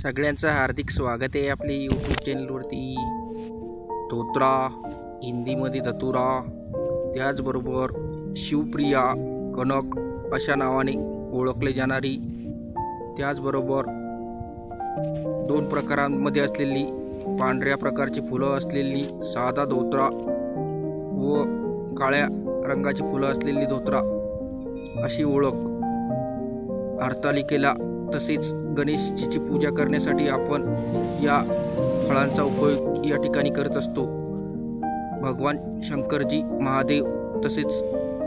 सगळ्यांचं हार्दिक स्वागत आहे आपल्या यूट्यूब चॅनलवरती। धोत्रा हिंदीमध्ये धतुरा, त्याचबरोबर शिवप्रिया कनक अशा नावाने ओळखले जाणारी, त्याचबरोबर दोन प्रकारांमध्ये असलेली पांढऱ्या प्रकारची फुलं असलेली साधा धोत्रा व काळ्या रंगाची फुलं असलेली धोत्रा अशी ओळख। हरतालिकेला तसेच गणेशजीची पूजा करण्यासाठी आपण या फळांचा उपयोग या ठिकाणी करत असतो। भगवान शंकरजी, महादेव तसेच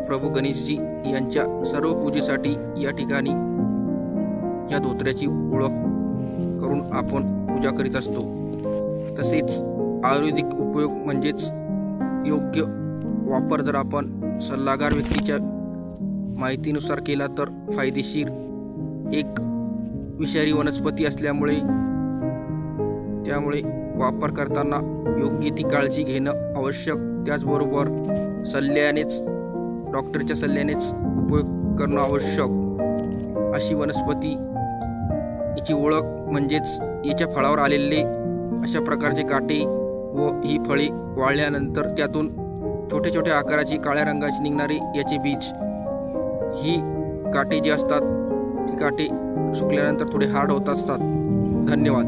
प्रभू गणेशजी यांच्या सर्व पूजेसाठी या ठिकाणी या धोत्र्याची ओळख करून आपण पूजा करीत असतो। तसेच आयुर्वेदिक उपयोग म्हणजेच योग्य वापर जर आपण सल्लागार व्यक्तीच्या माहितीनुसार केला तर फायदेशीर एक विषारी वनस्पती असल्यामुळे त्यामुळे वापर करताना योग्य ती काळजी घेणं आवश्यक। त्याचबरोबर सल्ल्यानेच, डॉक्टरच्या सल्ल्यानेच उपयोग करणं आवश्यक। अशी वनस्पती, याची ओळख म्हणजेच याच्या फळावर आलेले अशा प्रकारचे काटे व ही फळे वाळल्यानंतर त्यातून छोटे छोटे आकाराची काळ्या रंगाची निघणारी याचे बीज, ही काटे जी असतात ती काटे सुकल्यानंतर थोडे हार्ड होत असतात। धन्यवाद।